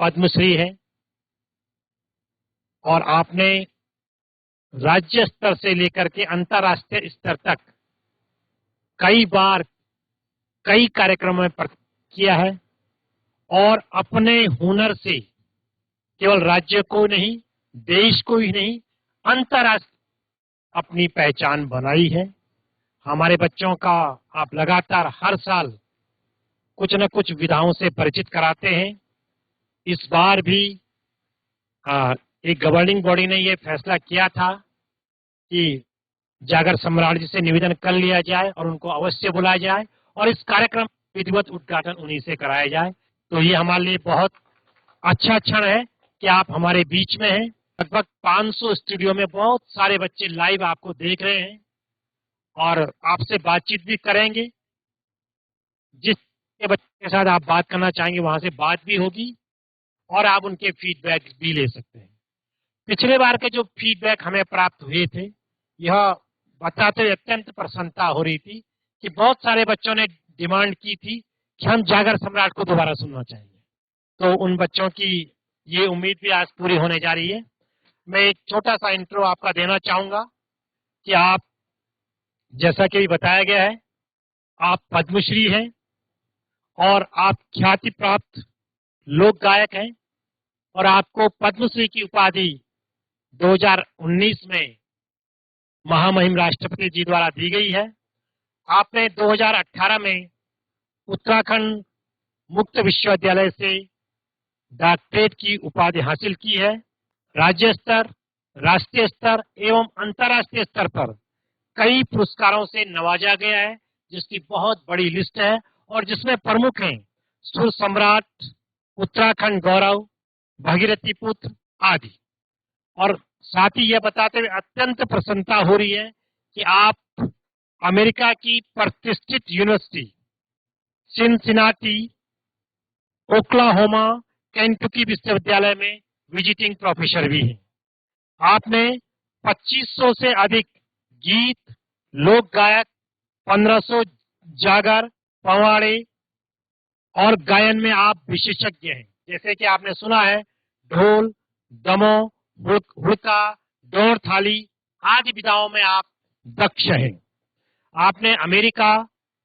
पद्मश्री हैं और आपने राज्य स्तर से लेकर के अंतर्राष्ट्रीय स्तर तक कई बार कई कार्यक्रमों में किया है और अपने हुनर से केवल राज्य को नहीं, देश को ही नहीं, अंतर्राष्ट्रीय अपनी पहचान बनाई है। हमारे बच्चों का आप लगातार हर साल कुछ न कुछ विधाओं से परिचित कराते हैं। इस बार भी एक गवर्निंग बॉडी ने यह फैसला किया था कि जागर सम्राट जी से निवेदन कर लिया जाए और उनको अवश्य बुलाया जाए और इस कार्यक्रम विधिवत उद्घाटन उन्हीं से कराया जाए। तो ये हमारे लिए बहुत अच्छा क्षण है कि आप हमारे बीच में हैं। लगभग 500 स्टूडियो में बहुत सारे बच्चे लाइव आपको देख रहे हैं और आपसे बातचीत भी करेंगे। जिस बच्चे के साथ आप बात करना चाहेंगे वहां से बात भी होगी और आप उनके फीडबैक भी ले सकते हैं। पिछले बार के जो फीडबैक हमें प्राप्त हुए थे, यह बताते हुए अत्यंत प्रसन्नता हो रही थी कि बहुत सारे बच्चों ने डिमांड की थी कि हम जागर सम्राट को दोबारा सुनना चाहेंगे। तो उन बच्चों की ये उम्मीद भी आज पूरी होने जा रही है। मैं एक छोटा सा इंट्रो आपका देना चाहूंगा कि आप, जैसा कि बताया गया है, आप पद्मश्री हैं और आप ख्याति प्राप्त लोक गायक हैं और आपको पद्मश्री की उपाधि 2019 में महामहिम राष्ट्रपति जी द्वारा दी गई है। आपने 2018 में उत्तराखंड मुक्त विश्वविद्यालय से डॉक्टरेट की उपाधि हासिल की है। राज्य स्तर, राष्ट्रीय स्तर एवं अंतर्राष्ट्रीय स्तर पर कई पुरस्कारों से नवाजा गया है, जिसकी बहुत बड़ी लिस्ट है और जिसमें प्रमुख हैं सुर सम्राट, उत्तराखंड गौरव, भगीरथी पुत्र आदि। और साथ ही यह बताते हुए अत्यंत प्रसन्नता हो रही है कि आप अमेरिका की प्रतिष्ठित यूनिवर्सिटी सिनसिनाटी, ओक्लाहोमा, केंटुकी विश्वविद्यालय में विजिटिंग प्रोफेसर भी हैं। आपने 2500 से अधिक गीत, लोक गायक, 1500 जागर, पवाड़े और गायन में आप विशेषज्ञ हैं। जैसे कि आपने सुना है ढोल, दमो, हुड़का, डोर थाली आदि विधाओं में आप दक्ष हैं। आपने America,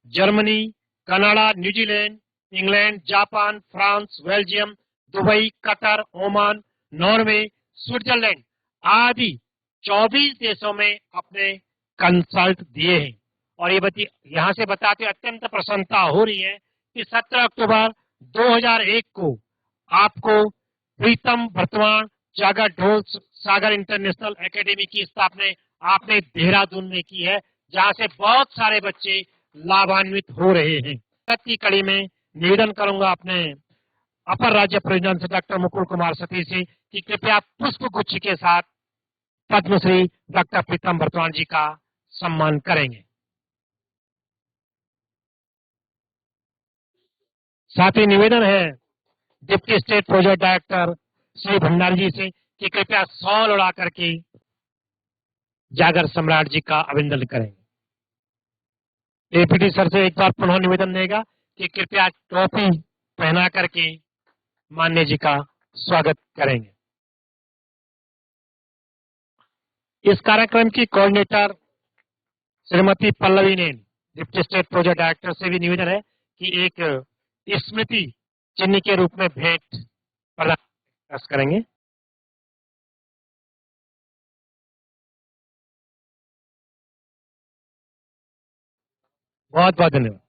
Germany, Canada, New Zealand, England, Japan, France, Belgium, Dubai, Qatar, Oman, Norway, Switzerland आदि 24 देशों में अपने कंसल्ट दिए हैं। और ये यहाँ से बताते हुए अत्यंत प्रसन्नता हो रही है कि 17 अक्टूबर 2001 को आपको प्रीतम वर्तमान जागर ढोल सागर इंटरनेशनल एकेडमी की स्थापना आपने देहरादून में की है, जहां से बहुत सारे बच्चे लाभान्वित हो रहे हैं। की कड़ी में निवेदन करूंगा अपने अपर राज्य प्रेसिडेंट से डॉक्टर मुकुल कुमार सतीश जी कि कृपया पुष्प गुच्छ के साथ पद्मश्री डॉक्टर प्रीतम वर्तमान जी का सम्मान करेंगे। साथ ही निवेदन है deputy state project director Shri Bhandari ji से कि कृपया शॉल उड़ा करके जागर सम्राट जी का अभिनंदन करेंगे। एपीटी सर से एक बार पुनः निवेदन देगा कि कृपया टोपी पहना करके मान्य जी का स्वागत करेंगे। इस कार्यक्रम की कोऑर्डिनेटर श्रीमती पल्लवी ने डिप्टी स्टेट प्रोजेक्ट डायरेक्टर से भी निवेदन है कि एक स्मृति चिन्ह के रूप में भेंट प्रदान करेंगे। बहुत बहुत धन्यवाद।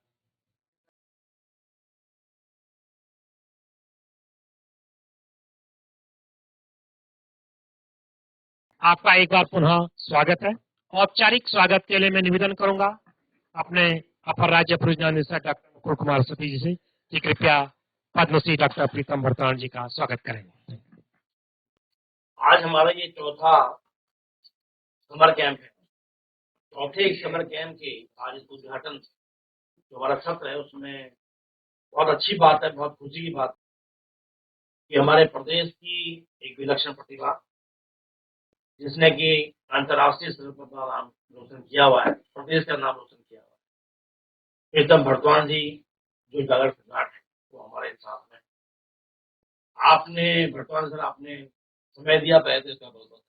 आपका एक बार पुनः स्वागत है। औपचारिक स्वागत के लिए मैं निवेदन करूंगा अपने अपर राज्य परियोजना निदेशक डॉक्टर मुकुल कुमार सतीश जी से कि कृपया पद्मश्री डॉक्टर प्रीतम वर्तमान जी का स्वागत करेंगे। आज हमारा ये चौथा समर कैंप है। चौथे समर कैंप के आज उद्घाटन जो हमारा सत्र है उसमें बहुत अच्छी बात है, बहुत खुशी की बात कि हमारे प्रदेश की एक विलक्षण प्रतिभा जिसने कि अंतर्राष्ट्रीय स्तर पर नाम रोशन किया हुआ है, प्रदेश का नाम रोशन किया हुआ है, प्रीतम वर्तमान जी जो जागर सम्राट है वो हमारे साथ में। आपने भटवान सर आपने समय दिया पहले तो इसका बहुत बहुत,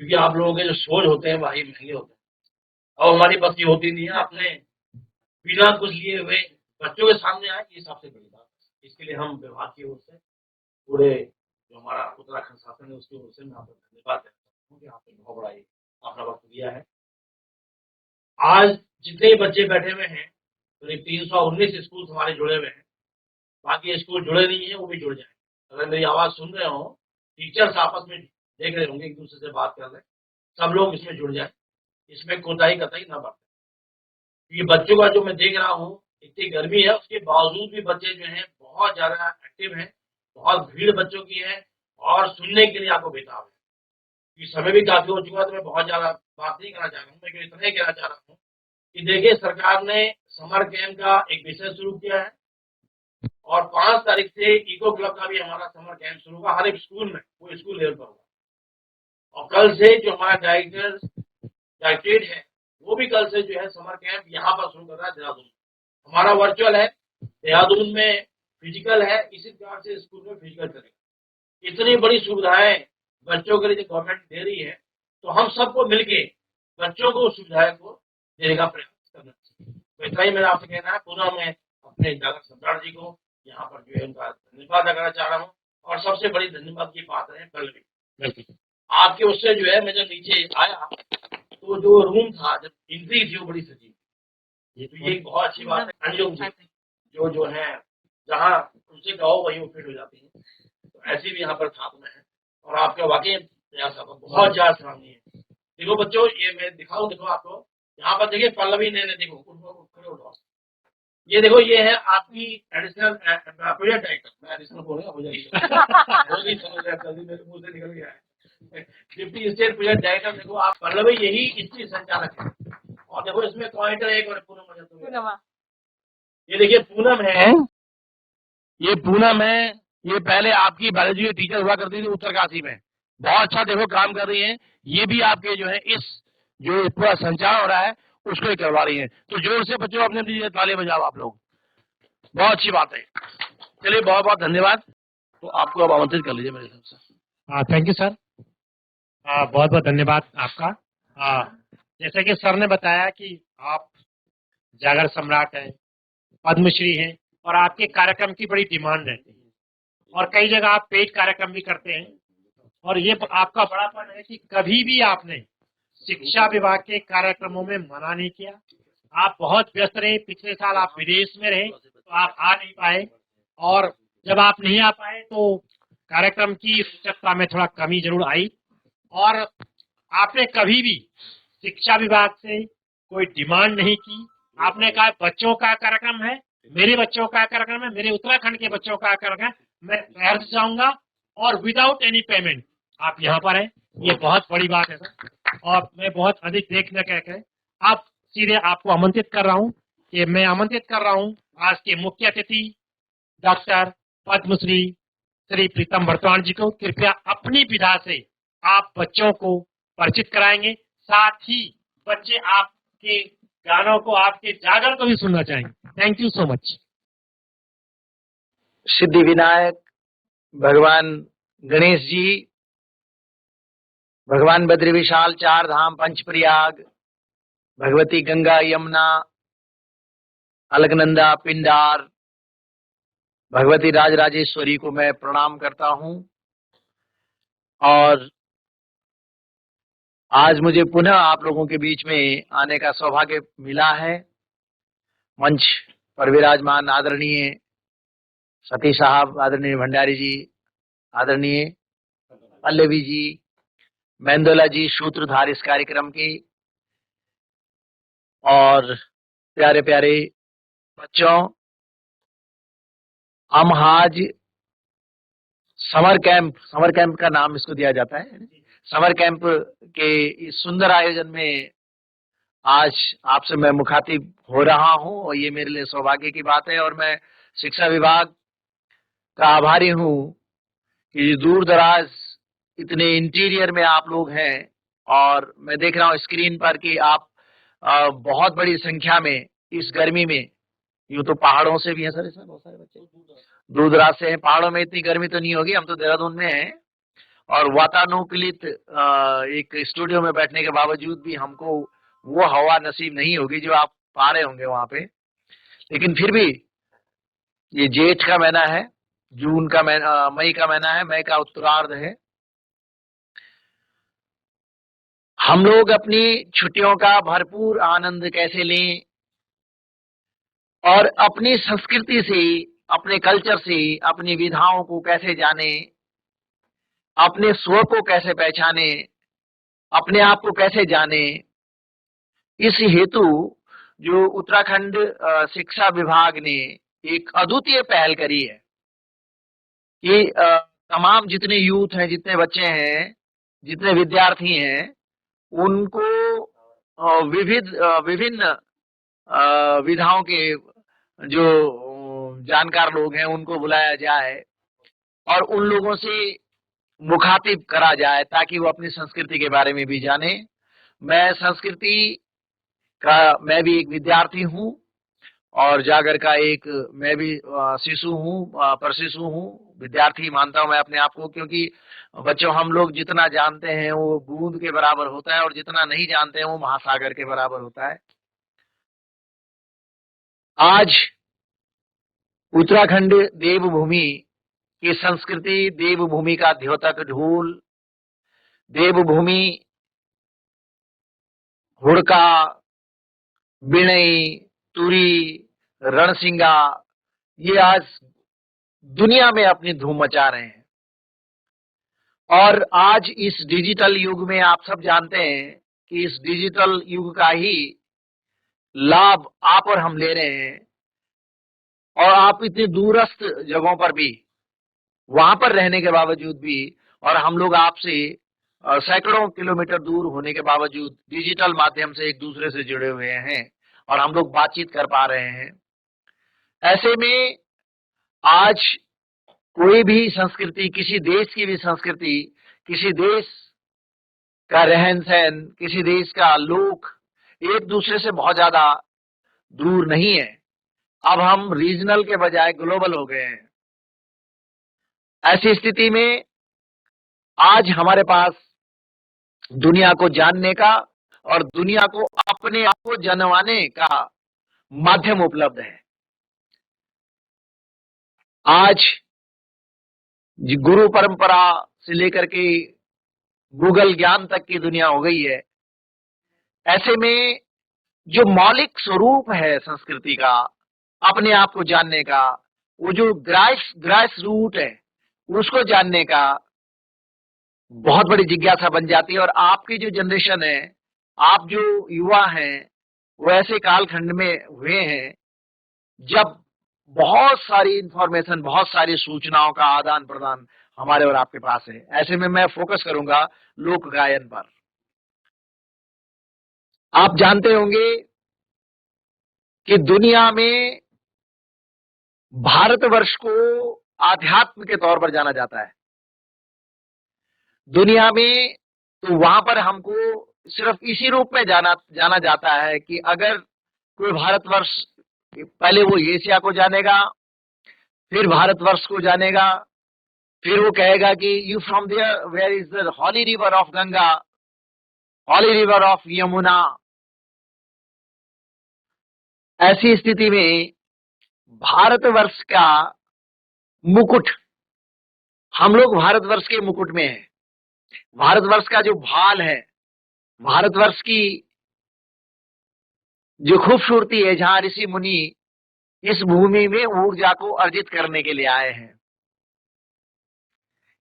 क्योंकि आप लोगों के जो सोच होते हैं वही महंगे होते हैं और हमारी बस ये होती नहीं है। आपने बिना कुछ लिए हुए बच्चों के सामने आए, ये सबसे बड़ी बात है। इसके लिए हम विभाग की ओर से पूरे जो हमारा उत्तराखंड शासन है उसकी ओर से मैं आपको धन्यवाद देता हूँ कि आपने बहुत बड़ा ये अपना वक्त दिया है। आज जितने बच्चे बैठे हुए हैं करीब 319 स्कूल हमारे जुड़े हुए हैं, बाकी स्कूल जुड़े नहीं है वो भी जुड़ जाए। अगर मेरी आवाज सुन रहे हो, टीचर्स आपस में देख रहे होंगे, एक दूसरे से बात कर रहे हैं, सब लोग इसमें जुड़ जाए, इसमें कोताही कतई ना बरतें। ये बच्चों का जो मैं देख रहा हूँ, इतनी गर्मी है उसके बावजूद भी बच्चे जो हैं बहुत ज्यादा एक्टिव हैं, बहुत भीड़ बच्चों की है और सुनने के लिए आपको बेताब है। ये समय भी काफी हो चुका है तो मैं बहुत ज्यादा बात नहीं करना चाह रहा हूँ, मैं इतना ही कहना चाह रहा हूँ कि देखिए सरकार ने समर कैंप का एक विषय शुरू किया है और 5 तारीख से इको क्लब का भी हमारा समर कैंप शुरू होगा हर एक स्कूल में, वो स्कूल लेवल पर होगा। और कल से जो हमारा डायरेक्टरेट है वो भी कल से जो है समर कैंप यहाँ पर शुरू कर रहा है देहरादून। हमारा वर्चुअल है, देहरादून में फिजिकल है, इसी प्रकार से स्कूल में फिजिकल करेगा। इतनी बड़ी सुविधाएं बच्चों के लिए गवर्नमेंट दे रही है तो हम सबको मिलके बच्चों को सुविधाएं को देने का प्रयास करना चाहिए। तो इतना ही मेरा आपसे कहना है। पुनः मैं अपने जागर सम्राट जी को यहाँ पर जो है उनका धन्यवाद करना चाह रहा हूँ और सबसे बड़ी धन्यवाद की बात है पल्लवी, आपके उससे जो है मैं जब नीचे आया तो जो रूम था जब एंट्री थी वो बड़ी सजी, ये एक बहुत अच्छी बात है। अंजुम जी जो है जहाँ उनसे कहो वही वो फिट हो जाती है, तो ऐसी भी यहाँ पर छात्र है और आपका वाकई प्रयास आपका बहुत ज्यादा सराहनीय है। देखो बच्चों, ये मैं दिखाऊं, देखो आपको यहाँ पर देखिए पल्लवी ने देखो उठो, ये देखो ये है आपकी एडिशनल प्रोजेक्ट डायरेक्टर, मैं एडिशनल बोलूंगा हो जाएगी समझ जल्दी मेरे मुंह से निकल गया है। डिप्टी स्टेट प्रोजेक्ट डायरेक्टर देखो आप पल्लवी, यही इसकी संचालक है। और देखो इसमें पॉइंटर एक और पूनम, ये देखिए पूनम है, ये पूनम है, ये पहले आपकी बायोलॉजी की टीचर हुआ करती थी उत्तरकाशी में, बहुत अच्छा देखो काम कर रही है। ये भी आपके जो है इस जो पूरा संचार हो रहा है उसको ही करवा रही है। तो जोर से बच्चों अपने लिए ताली बजाओ आप लोग, बहुत अच्छी बात है। चलिए बहुत बहुत धन्यवाद। तो आपको अब आमंत्रित कर लीजिए मेरे हिसाब से। थैंक यू सर, बहुत बहुत धन्यवाद आपका। जैसे कि सर ने बताया कि आप जागर सम्राट हैं, पद्मश्री हैं और आपके कार्यक्रम की बड़ी डिमांड रहती है और कई जगह आप पेड कार्यक्रम भी करते हैं और ये आपका बड़ापन है कि कभी भी आपने शिक्षा विभाग के कार्यक्रमों में मना नहीं किया। आप बहुत व्यस्त रहे, पिछले साल आप विदेश में रहे तो आप आ नहीं पाए और जब आप नहीं आ पाए तो कार्यक्रम की रोचकता में थोड़ा कमी जरूर आई और आपने कभी भी शिक्षा विभाग से कोई डिमांड नहीं की। आपने कहा बच्चों का कार्यक्रम है, मेरे बच्चों का कार्यक्रम है, मेरे उत्तराखंड के बच्चों का कार्यक्रम है, मैं शहर से जाऊंगा और विदाउट एनी पेमेंट आप यहाँ पर हैं, ये बहुत बड़ी बात है सर। और मैं बहुत अधिक देख न कह आप सीधे आपको आमंत्रित कर रहा हूँ कि मैं आमंत्रित कर रहा हूँ आज के मुख्य अतिथि डॉक्टर पद्मश्री श्री प्रीतम बर्तवान जी को। कृपया अपनी विधा से आप बच्चों को परिचित कराएंगे, साथ ही बच्चे आपके गानों को, आपके जागर को भी सुनना चाहेंगे। Thank you so much. Siddhi Vinayak भगवान गणेश जी, भगवान बद्री विशाल, चार धाम, पंचप्रयाग, भगवती गंगा यमुना, अलकनंदा, पिंडार, भगवती राजराजेश्वरी को मैं प्रणाम करता हूं। और आज मुझे पुनः आप लोगों के बीच में आने का सौभाग्य मिला है। मंच पर विराजमान आदरणीय सतीश साहब, आदरणीय भंडारी जी, आदरणीय पल्लवी जी, मेंदोला जी, सूत्रधार इस कार्यक्रम की, और प्यारे प्यारे बच्चों, हम आज समर कैंप का नाम इसको दिया जाता है, समर कैंप के इस सुंदर आयोजन में आज आपसे मैं मुखातिब हो रहा हूं और ये मेरे लिए सौभाग्य की बात है। और मैं शिक्षा विभाग का आभारी हूं कि दूर दराज इतने इंटीरियर में आप लोग हैं और मैं देख रहा हूं स्क्रीन पर कि आप बहुत बड़ी संख्या में इस गर्मी में यूं तो पहाड़ों से भी हैं सर इसमें बहुत सारे बच्चे, दूर दराज से हैं। पहाड़ों में इतनी गर्मी तो नहीं होगी, हम तो देहरादून में हैं और वातानुकूलित एक स्टूडियो में बैठने के बावजूद भी हमको वो हवा नसीब नहीं होगी जो आप पा रहे होंगे वहां पे। लेकिन फिर भी ये जेठ का महीना है, जून का महीना, मई का महीना है, मई का उत्तरार्ध है। हम लोग अपनी छुट्टियों का भरपूर आनंद कैसे लें और अपनी संस्कृति से, अपने कल्चर से, अपनी विधाओं को कैसे जाने, अपने स्व को कैसे पहचाने, अपने आप को कैसे जाने, इस हेतु जो उत्तराखंड शिक्षा विभाग ने एक अद्वितीय पहल करी है कि तमाम जितने यूथ हैं, जितने बच्चे हैं, जितने विद्यार्थी हैं, उनको विभिन्न विधाओं के जो जानकार लोग हैं उनको बुलाया जाए और उन लोगों से मुखातिब करा जाए ताकि वो अपनी संस्कृति के बारे में भी जाने। मैं संस्कृति का, मैं भी एक विद्यार्थी हूँ और जागर का एक मैं भी शिशु हूँ, प्रशिशु हूँ, विद्यार्थी मानता हूँ मैं अपने आप को, क्योंकि बच्चों हम लोग जितना जानते हैं वो बूंद के बराबर होता है और जितना नहीं जानते हैं वो महासागर के बराबर होता है। आज उत्तराखंड देवभूमि की संस्कृति, देवभूमि का द्योतक ढोल, देवभूमि हुड़का, बिणई, तुरी, रणसिंगा, ये आज दुनिया में अपनी धूम मचा रहे हैं। और आज इस डिजिटल युग में आप सब जानते हैं कि इस डिजिटल युग का ही लाभ आप और हम ले रहे हैं और आप इतनी दूरस्थ जगहों पर भी, वहां पर रहने के बावजूद भी, और हम लोग आपसे सैकड़ों किलोमीटर दूर होने के बावजूद डिजिटल माध्यम से एक दूसरे से जुड़े हुए हैं और हम लोग बातचीत कर पा रहे हैं। ऐसे में आज कोई भी संस्कृति, किसी देश की भी संस्कृति, किसी देश का रहन सहन, किसी देश का लोग एक दूसरे से बहुत ज्यादा दूर नहीं है। अब हम रीजनल के बजाय ग्लोबल हो गए हैं। ऐसी स्थिति में आज हमारे पास दुनिया को जानने का और दुनिया को अपने आप को जनवाने का माध्यम उपलब्ध है। आज गुरु परंपरा से लेकर के गूगल ज्ञान तक की दुनिया हो गई है। ऐसे में जो मौलिक स्वरूप है संस्कृति का, अपने आप को जानने का, वो जो ग्रास रूट है उसको जानने का बहुत बड़ी जिज्ञासा बन जाती है। और आपकी जो जनरेशन है, आप जो युवा हैं, वो ऐसे कालखंड में हुए हैं जब बहुत सारी इंफॉर्मेशन, बहुत सारी सूचनाओं का आदान प्रदान हमारे और आपके पास है। ऐसे में मैं फोकस करूंगा लोक गायन पर। आप जानते होंगे कि दुनिया में भारतवर्ष को आध्यात्म के तौर पर जाना जाता है दुनिया में। तो वहां पर हमको सिर्फ इसी रूप में जाना जाता है कि अगर कोई भारतवर्ष, पहले वो एशिया को जानेगा, फिर भारतवर्ष को जानेगा, फिर वो कहेगा कि you from there where is the holy river of Ganga, holy river of Yamuna. ऐसी स्थिति में भारतवर्ष का मुकुट, हम लोग भारतवर्ष के मुकुट में हैं। भारतवर्ष का जो भाल है, भारतवर्ष की जो खूबसूरती है, जहां ऋषि मुनि इस भूमि में ऊर्जा को अर्जित करने के लिए आए हैं।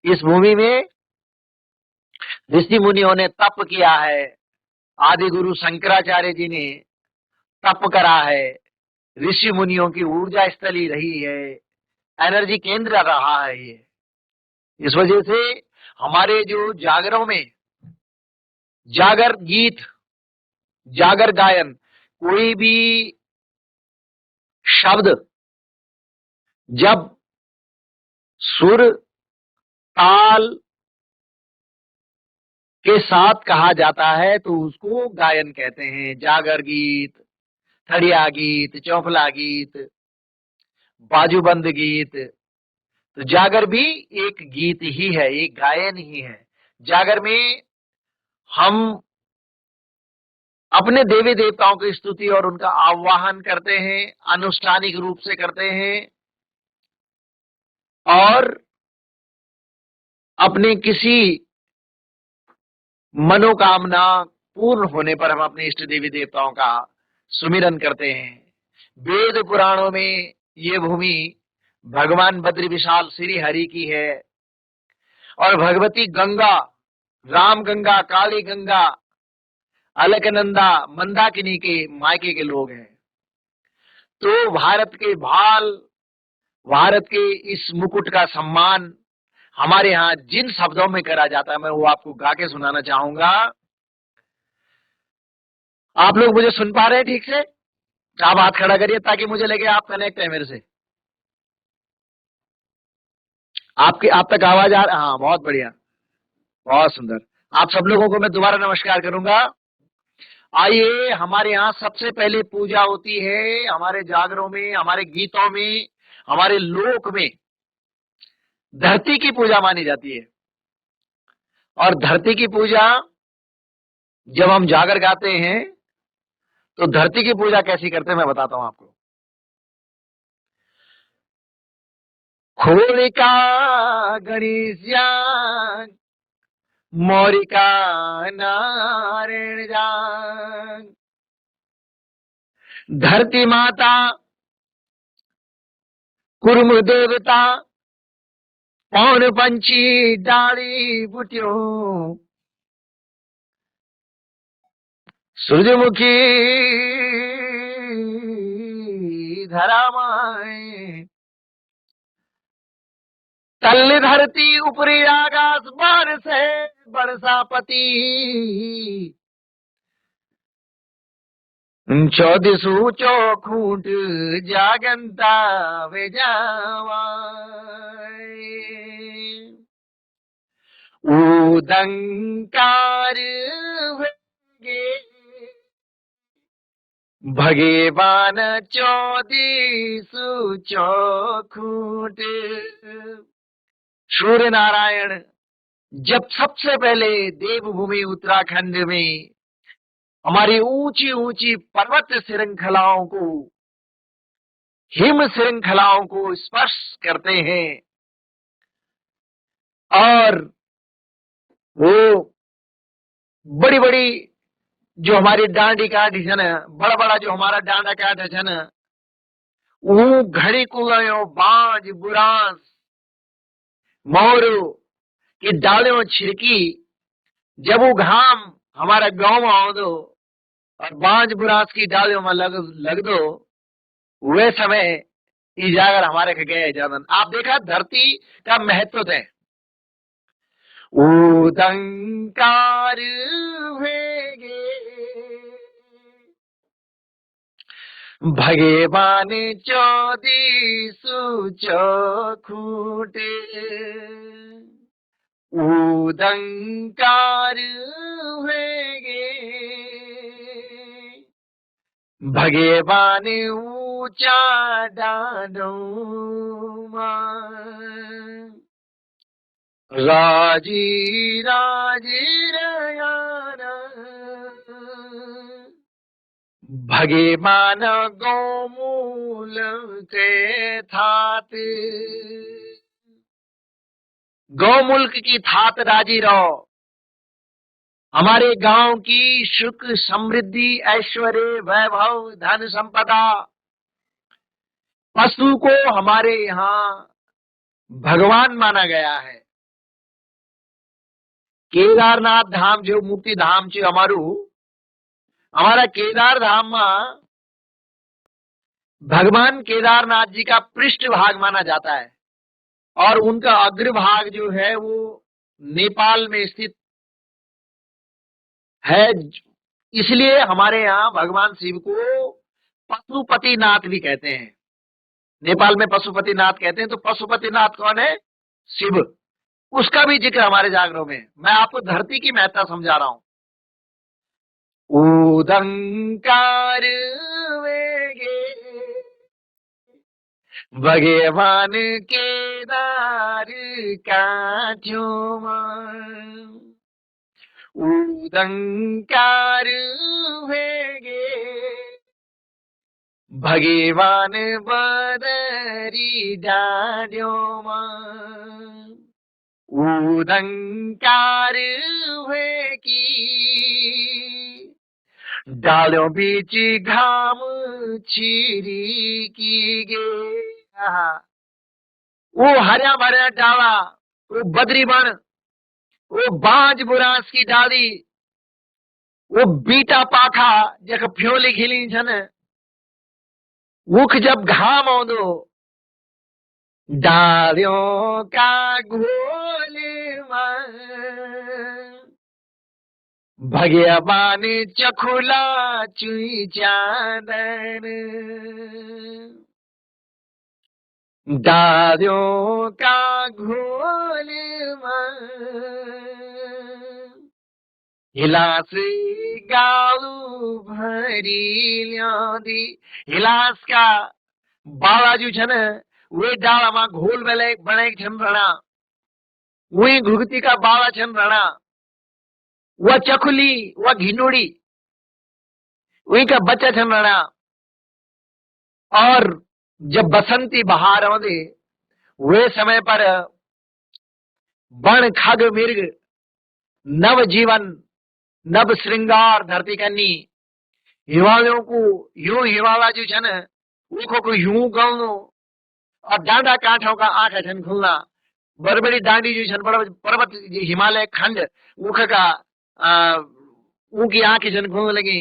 इस भूमि में ऋषि मुनियों ने तप किया है, आदि गुरु शंकराचार्य जी ने तप करा है, ऋषि मुनियों की ऊर्जा स्थली रही है, एनर्जी केंद्र रहा है ये। इस वजह से हमारे जो जागरों में जागर गीत, जागर गायन, कोई भी शब्द जब सुर ताल के साथ कहा जाता है तो उसको गायन कहते हैं। जागर गीत, थड़िया गीत, चौफला गीत, बाजूबंद गीत। तो जागर भी एक गीत ही है, एक गायन ही है। जागर में हम अपने देवी देवताओं की स्तुति और उनका आह्वान करते हैं, अनुष्ठानिक रूप से करते हैं, और अपने किसी मनोकामना पूर्ण होने पर हम अपने इष्ट देवी देवताओं का सुमिरन करते हैं। वेद पुराणों में ये भूमि भगवान बद्री विशाल श्री हरि की है, और भगवती गंगा, राम गंगा, काली गंगा, अलकनंदा, मंदाकिनी के मायके के लोग हैं। तो भारत के भाल, भारत के इस मुकुट का सम्मान हमारे यहाँ जिन शब्दों में करा जाता है, मैं वो आपको गा के सुनाना चाहूंगा। आप लोग मुझे सुन पा रहे हैं ठीक से? आप हाथ खड़ा करिए ताकि मुझे लगे आप कनेक्ट है मेरे से। आप तक आवाज आ रहा? हाँ, बहुत बढ़िया, बहुत सुंदर। आप सब लोगों को मैं दोबारा नमस्कार करूंगा। आइए, हमारे यहाँ सबसे पहले पूजा होती है, हमारे जागरों में, हमारे गीतों में, हमारे लोक में धरती की पूजा मानी जाती है। और धरती की पूजा जब हम जागर गाते हैं तो धरती की पूजा कैसी करते हैं मैं बताता हूं आपको। खोलिका गणेश मौरिका नारायण जान, धरती माता कुर्म देवता पौन पंछी डाली बुटियो, सूर्यमुखी धरा माए, तल धरती ऊपरी आकाश बार से बरसापति, चौदिसु चौखूट जागंता वे जावाए, उदंकार वेगे भगवान चौदिसु चौखूट। सूर्य नारायण जब सबसे पहले देवभूमि उत्तराखंड में हमारी ऊंची ऊंची पर्वत श्रृंखलाओं को, हिम श्रृंखलाओं को स्पर्श करते हैं, और वो बड़ी बड़ी जो हमारी डांडी काठी छन, बड़ा बड़ा जो हमारा डांडा काठ छन, वो घड़ी कुगयो बाज बुरांस मोरू की डालियों छिड़की, जब वो घाम हमारा गांव में आओ दो और बांज बुरांस की डालियों में लग दो, वे समय ई जागर हमारे के गए जनन। आप देखा धरती का महत्व है। उदंकार वेगे भगवान चौदिसु चौखूट, उदंकार वेगे भगवान ऊंचा डानो राजी राजी रयाना, भगवान गौमूल के थात, गौमुल्क की थात राजी रहो। हमारे गांव की सुख समृद्धि ऐश्वर्य वैभव धन संपदा, पशु को हमारे यहाँ भगवान माना गया है। केदारनाथ धाम जो मुक्ति धाम છે हमारा केदार धाम में भगवान केदारनाथ जी का पृष्ठ भाग माना जाता है, और उनका अग्रभाग जो है वो नेपाल में स्थित है। इसलिए हमारे यहाँ भगवान शिव को पशुपतिनाथ भी कहते हैं। नेपाल में पशुपतिनाथ कहते हैं, तो पशुपतिनाथ कौन है? शिव। उसका भी जिक्र हमारे जागरों में। मैं आपको धरती की महत्ता समझा रहा हूं। उदंकार वेगे भगवान केदार काठ्योमा उदंकार भेगे भगवान बदरी डाड्योमा उदंकार भेगी डालों बीच घाम छिरी की गे वो हरा भरा डाला वो बद्री बन वो बाज बुरास की डाली वो बीटा पाखा जख फ्योली खिली छन मुख जब घाम आंदो डालियों का घोल भगवान चखुला चुई चादर डालियों का घोल हिलास गालू भरी ल्योदी हिलास का बाला जो छन वे डाला मा घोल बने छन रणा वही घुगती का बाला छन रणा वह चकुली वह घिनोड़ी वही का बच्चा छन रणा और जब बसंती बहार आंदे वे समय पर बण खग मिर्ग नव जीवन नव श्रृंगार धरती करनी हिवालियों को यूं हिवाला जो छन उनको को यूं गलनो और डांडा कांठों का आंख छन खुलना बड़ी बड़ी डांडी जो छन पर्वत हिमालय खंड उख का उनकी आंखें छन खुलने लगी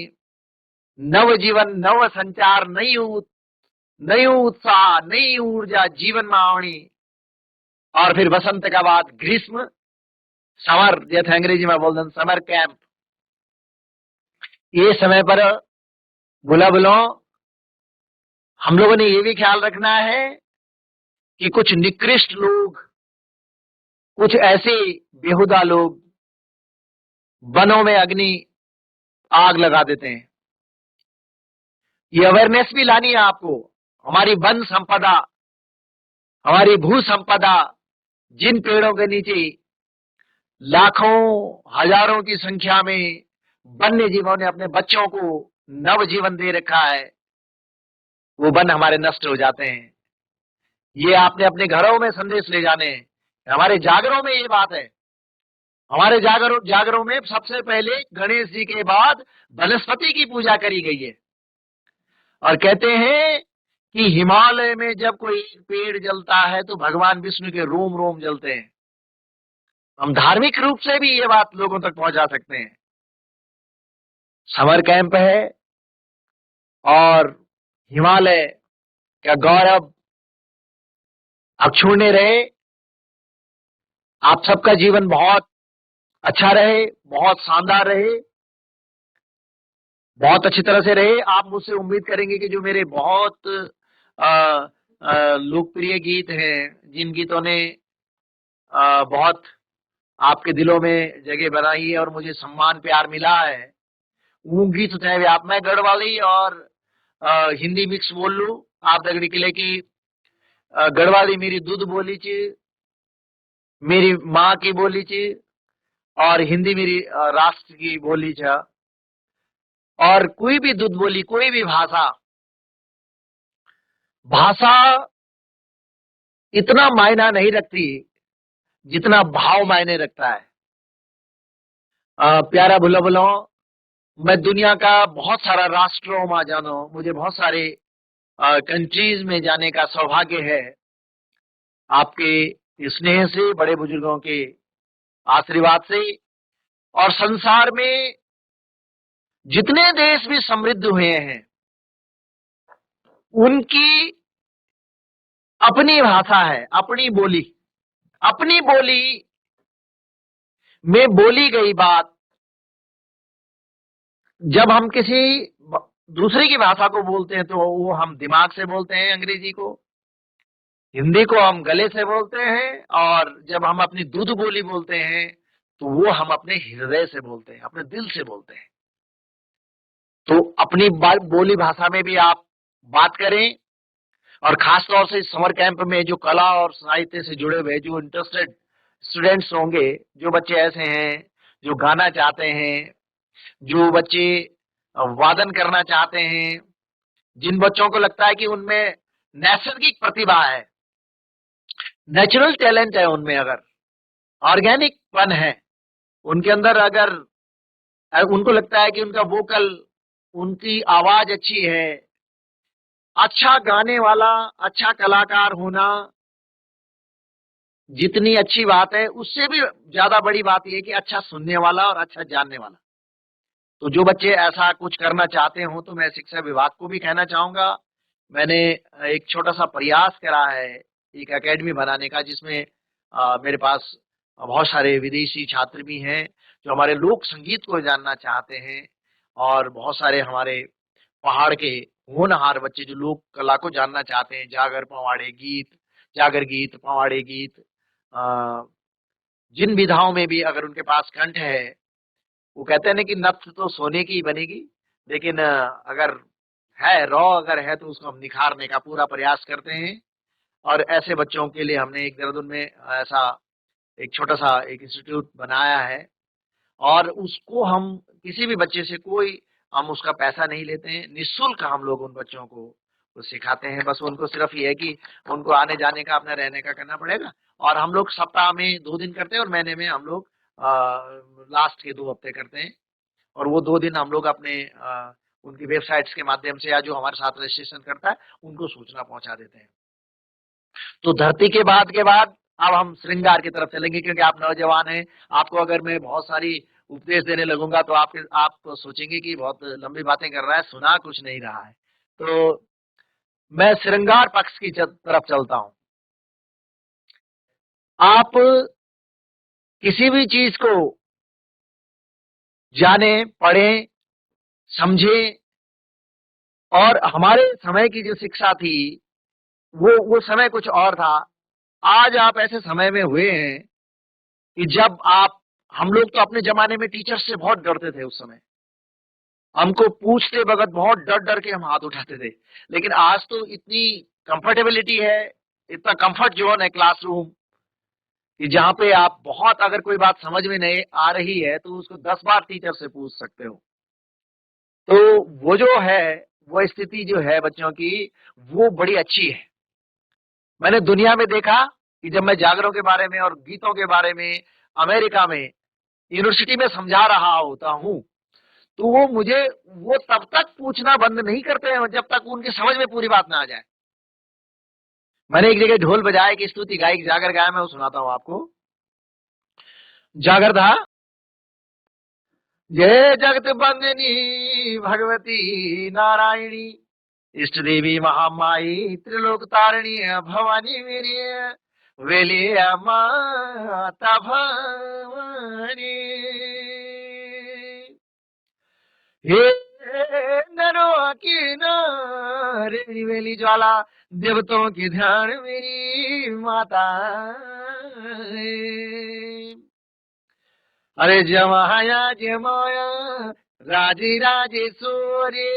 नव जीवन नव संचार नई उत्साह नई ऊर्जा जीवन में आवनी और फिर बसंत का बाद ग्रीष्म समर जैसे अंग्रेजी में बोलते हैं समर कैंप ये समय पर बुला हम लोगों ने ये भी ख्याल रखना है कि कुछ निकृष्ट लोग कुछ ऐसे बेहुदा लोग वनों में अग्नि आग लगा देते हैं। ये अवेयरनेस भी लानी है आपको। हमारी वन संपदा हमारी भू संपदा जिन पेड़ों के नीचे लाखों हजारों की संख्या में वन्य जीवों ने अपने बच्चों को नव जीवन दे रखा है वो वन हमारे नष्ट हो जाते हैं। ये आपने अपने घरों में संदेश ले जाने हैं। हमारे जागरों में ये बात है। हमारे जागरों में सबसे पहले गणेश जी के बाद वनस्पति की पूजा करी गई है और कहते हैं कि हिमालय में जब कोई पेड़ जलता है तो भगवान विष्णु के रोम रोम जलते हैं। हम धार्मिक रूप से भी ये बात लोगों तक पहुंचा सकते हैं। समर कैंप है और हिमालय का गौरव अक्षुण्य रहे। आप सबका जीवन बहुत अच्छा रहे, बहुत शानदार रहे, बहुत अच्छी तरह से रहे। आप मुझसे उम्मीद करेंगे कि जो मेरे बहुत लोकप्रिय गीत हैं, जिन गीतों ने बहुत आपके दिलों में जगह बनाई है और मुझे सम्मान प्यार मिला है, वो गीत चाहे आप मैं गढ़वाली और हिंदी मिक्स बोल लू। आप दगड़ी किले की गढ़वाली मेरी दूध बोली च, मेरी माँ की बोली च और हिंदी मेरी राष्ट्र की बोली छ। और कोई भी दूध बोली कोई भी भाषा इतना मायना नहीं रखती जितना भाव मायने रखता है। प्यारा भुला भुलो, मैं दुनिया का बहुत सारा राष्ट्रों में जानो, मुझे बहुत सारे कंट्रीज में जाने का सौभाग्य है आपके स्नेह से, बड़े बुजुर्गों के आशीर्वाद से। और संसार में जितने देश भी समृद्ध हुए हैं उनकी अपनी भाषा है, अपनी बोली में बोली गई बात जब हम किसी दूसरे की भाषा को बोलते हैं तो वो हम दिमाग से बोलते हैं, अंग्रेजी को, हिंदी को हम गले से बोलते हैं, और जब हम अपनी दूध बोली बोलते हैं तो वो हम अपने हृदय से बोलते हैं, अपने दिल से बोलते हैं। तो अपनी बोली भाषा में भी आप बात करें और खास तौर से समर कैंप में जो कला और साहित्य से जुड़े हुए जो इंटरेस्टेड स्टूडेंट्स होंगे, जो बच्चे ऐसे हैं जो गाना चाहते हैं, जो बच्चे वादन करना चाहते हैं, जिन बच्चों को लगता है कि उनमें नैसर्गिक प्रतिभा है, नेचुरल टैलेंट है उनमें, अगर ऑर्गेनिक पन है उनके अंदर, अगर उनको लगता है कि उनका वोकल, उनकी आवाज अच्छी है, अच्छा गाने वाला, अच्छा कलाकार होना जितनी अच्छी बात है, उससे भी ज्यादा बड़ी बात यह है कि अच्छा सुनने वाला और अच्छा जानने वाला। तो जो बच्चे ऐसा कुछ करना चाहते हो, तो मैं शिक्षा विभाग को भी कहना चाहूंगा, मैंने एक छोटा सा प्रयास करा है एक एकेडमी बनाने का, जिसमें मेरे पास बहुत सारे विदेशी छात्र भी हैं जो हमारे लोक संगीत को जानना चाहते हैं, और बहुत सारे हमारे पहाड़ के होनहार बच्चे जो लोक कला को जानना चाहते हैं, जागर पवाड़े गीत, जागर गीत, पवाड़े गीत, जिन विधाओं में भी अगर उनके पास कंठ है। वो कहते हैं ना कि नथ तो सोने की ही बनेगी, लेकिन अगर है रॉ, अगर है तो उसको हम निखारने का पूरा प्रयास करते हैं। और ऐसे बच्चों के लिए हमने एक देहरादून में ऐसा एक छोटा सा एक इंस्टीट्यूट बनाया है, और उसको हम किसी भी बच्चे से कोई हम उसका पैसा नहीं लेते हैं, निःशुल्क हम लोग उन बच्चों को सिखाते हैं। बस उनको सिर्फ ये है कि उनको आने जाने का, अपना रहने का करना पड़ेगा, और हम लोग सप्ताह में 2 दिन करते हैं, और महीने में हम लोग लास्ट के 2 हफ्ते करते हैं। और वो 2 दिन हम लोग अपने उनकी वेबसाइट्स के माध्यम से, या जो हमारे साथ रजिस्ट्रेशन करता है उनको सूचना पहुंचा देते हैं। तो धरती के बाद अब हम श्रृंगार की तरफ चलेंगे, क्योंकि आप नौजवान हैं। आपको अगर मैं बहुत सारी उपदेश देने लगूंगा तो आप सोचेंगे कि बहुत लंबी बातें कर रहा है, सुना कुछ नहीं रहा है। तो मैं श्रृंगार पक्ष की तरफ चलता हूं। आप किसी भी चीज को जाने, पढ़ें, समझें, और हमारे समय की जो शिक्षा थी वो समय कुछ और था। आज आप ऐसे समय में हुए हैं कि जब हम लोग तो अपने जमाने में टीचर से बहुत डरते थे। उस समय हमको पूछते वक्त बहुत डर डर के हम हाथ उठाते थे, लेकिन आज तो इतनी कंफर्टेबिलिटी है, इतना कंफर्ट जोन है क्लासरूम, कि जहां पे आप बहुत, अगर कोई बात समझ में नहीं आ रही है तो उसको 10 बार टीचर से पूछ सकते हो। तो वो जो है, वो स्थिति जो है बच्चों की, वो बड़ी अच्छी है। मैंने दुनिया में देखा कि जब मैं जागरों के बारे में और गीतों के बारे में अमेरिका में यूनिवर्सिटी में समझा रहा होता हूं, तो वो मुझे तब तक पूछना बंद नहीं करते हैं जब तक उनकी समझ में पूरी बात ना आ जाए। मैंने एक जगह ढोल बजाए कि स्तुति गाई, जागर गाया, मैं वो सुनाता हूं आपको। जागर था, जय जगत बंदनी भगवती नारायणी, इष्ट देवी महामाई त्रिलोक तारिणी भवानी मेरी वेली माता भवानी। हे नरो की नारिणी वेली ज्वाला, देवताओं की ध्यान मेरी माता। अरे जमाया जमाया राजे राजेश्वरी,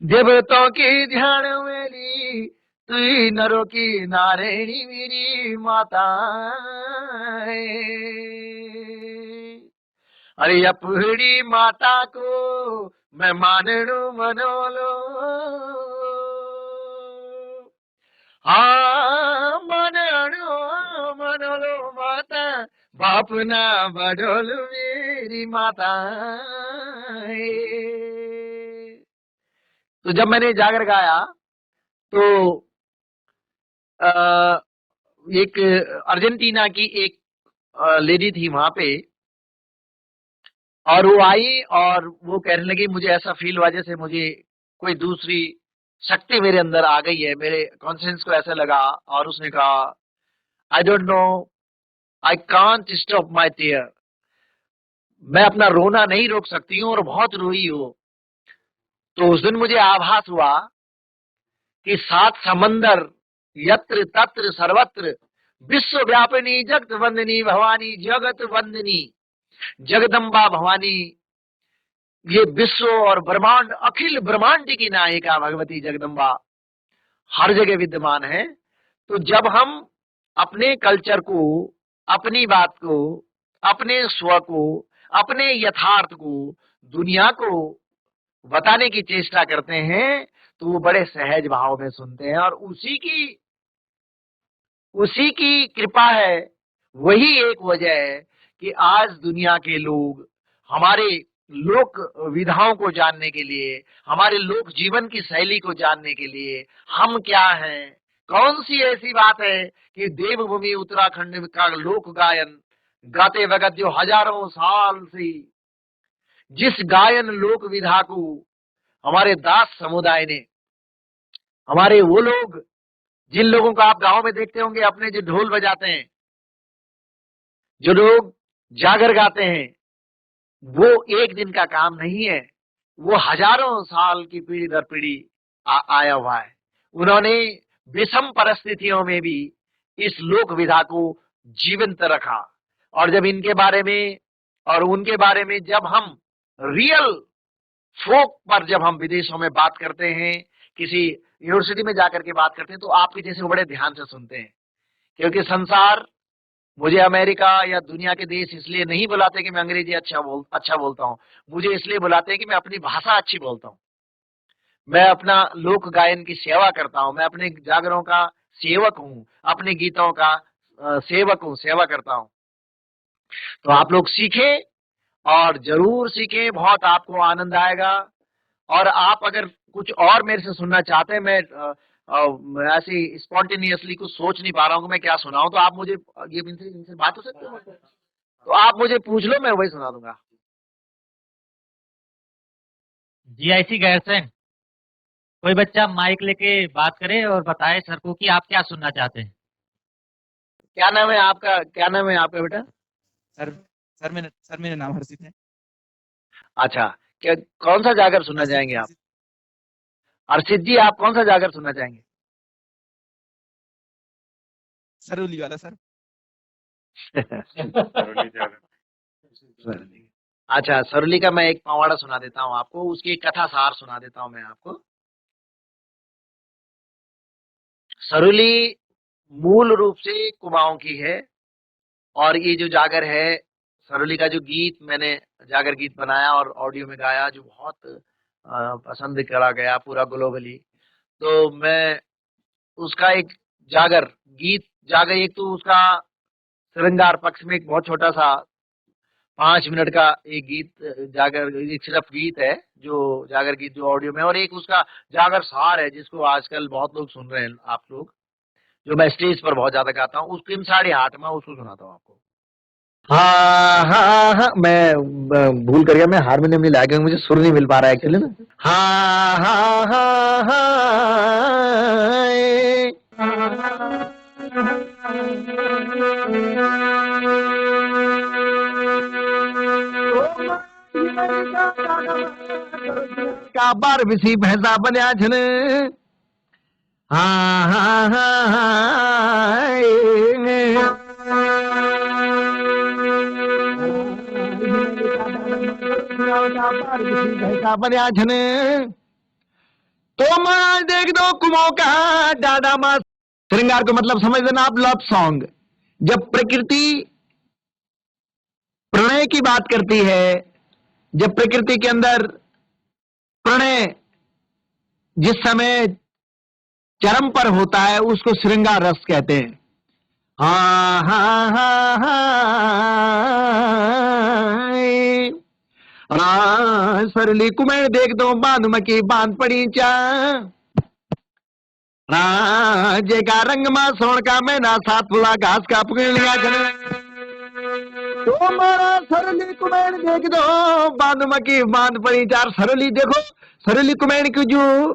देवताओं की ध्यान मेरी, तू नरों की नारायणी मेरी माता। अरे अपनी माता को मैं मानू मनोलो, हाँ मनोलो मनोलो माता, बाप ना बडोल मेरी माता। तो जब मैंने जागर गाया तो एक अर्जेंटीना की एक लेडी थी वहां पे, और वो आई और वो कहने लगी, मुझे ऐसा फील हुआ जैसे मुझे कोई दूसरी शक्ति मेरे अंदर आ गई है, मेरे कॉन्शियस को ऐसा लगा। और उसने कहा, I don't know, I can't stop my tear, मैं अपना रोना नहीं रोक सकती हूँ, और बहुत रोई हो। तो उस दिन मुझे आभास हुआ कि 7 समंदर, यत्र तत्र सर्वत्र, विश्व व्यापिनी जगत वंदनी भवानी, जगत वंदनी जगदम्बा भवानी ये विश्व और ब्रह्मांड, अखिल ब्रह्मांड की नायिका भगवती जगदम्बा हर जगह विद्यमान है। तो जब हम अपने कल्चर को, अपनी बात को, अपने स्व को, अपने यथार्थ को दुनिया को बताने की चेष्टा करते हैं तो वो बड़े सहज भाव में सुनते हैं, और उसी की कृपा है, वही एक वजह है कि आज दुनिया के लोग हमारे लोक विधाओं को जानने के लिए, हमारे लोक जीवन की शैली को जानने के लिए, हम क्या हैं, कौन सी ऐसी बात है कि देवभूमि उत्तराखंड का लोक गायन गाते वक्त जो हजारों साल से जिस गायन लोक विधा को हमारे दास समुदाय ने, हमारे वो लोग जिन लोगों को आप गांव में देखते होंगे अपने जो ढोल बजाते हैं, जो लोग जागर गाते हैं, वो एक दिन का काम नहीं है, वो हजारों साल की पीढ़ी दर पीढ़ी आया हुआ है। उन्होंने विषम परिस्थितियों में भी इस लोक विधा को जीवंत रखा। और जब इनके बारे में और उनके बारे में जब हम रियल फोक पर जब हम विदेशों में बात करते हैं, किसी यूनिवर्सिटी में जाकर के बात करते हैं, तो आपके जैसे बड़े ध्यान से सुनते हैं। क्योंकि संसार मुझे अमेरिका या दुनिया के देश इसलिए नहीं बुलाते कि मैं अंग्रेजी अच्छा बोलता हूं, मुझे इसलिए बुलाते हैं कि मैं अपनी भाषा अच्छी बोलता हूं, मैं अपना लोक गायन की सेवा करता हूं, मैं अपने जागरों का सेवक हूं, अपने गीतों का सेवक हूं, सेवा करता हूं। तो आप लोग सीखें और जरूर सीखें, बहुत आपको आनंद आएगा। और आप अगर कुछ और मेरे से सुनना चाहते हैं, मैं ऐसे स्पॉन्टेनियसली कुछ सोच नहीं पा रहा हूँ कि मैं क्या सुनाऊं, तो आप मुझे ये इनसे बात हो सकती है, तो आप मुझे पूछ लो, मैं वही सुना दूंगा। जीआईसी गैरसैंण, कोई बच्चा माइक लेके बात करे और बताए सर को कि आप क्या सुनना चाहते हैं। क्या नाम है आपका, क्या नाम है आपका बेटा? सर मेरा नाम हर्षित है। अच्छा, क्या कौन सा जागर सुनना चाहेंगे आप? हर्षित जी, आप कौन सा जागर सुनना चाहेंगे? सरोली वाला सर। अच्छा, सरोली का मैं एक पवाड़ा सुना देता हूँ आपको, उसकी एक कथा सार सुना देता हूँ मैं आपको। सरोली मूल रूप से कुमाऊं की है, और ये जो जागर है, सरोली का जो गीत मैंने जागर गीत बनाया और ऑडियो में गाया, जो बहुत पसंद करा गया पूरा ग्लोबली, तो मैं उसका एक जागर गीत, जागर एक तो उसका श्रृंगार पक्ष में एक बहुत छोटा सा 5 मिनट का एक गीत, जागर एक सिर्फ गीत है जो जागर गीत जो ऑडियो में, और एक उसका जागर सार है जिसको आजकल बहुत लोग सुन रहे हैं आप लोग, जो मैं स्टेज पर बहुत ज्यादा गाता हूँ, उसकी 8:30 में उसको सुनाता हूँ आपको। हाँ हाँ हाँ, मैं भूल कर गया, मैं हारमोनियम नहीं लाया, मुझे सुर नहीं मिल पा रहा है एक्चुअली ना। हाँ हाँ हाँ का बार बिसी भैंसा बन्या छन। हाँ हाँ हाँ बन्या छन। तो मैं देख दो कुमो का दादा माँ। श्रृंगार को मतलब समझ देना आप, लव सॉन्ग। जब प्रकृति प्रणय की बात करती है, जब प्रकृति के अंदर प्रणय जिस समय चरम पर होता है, उसको श्रृंगार रस कहते हैं। हाँ हाँ हाँ हाँ सरली कुमेर देख दो बांध मकी बांध पड़ी चा। जेका रंग मा सोन का मैना सात फुला घास का पकड़ लिया जने। तो मारा सरली कुमेर देख दो बांध मकी बांध पड़ी चार। सरली देखो, सरली कुमेर की जो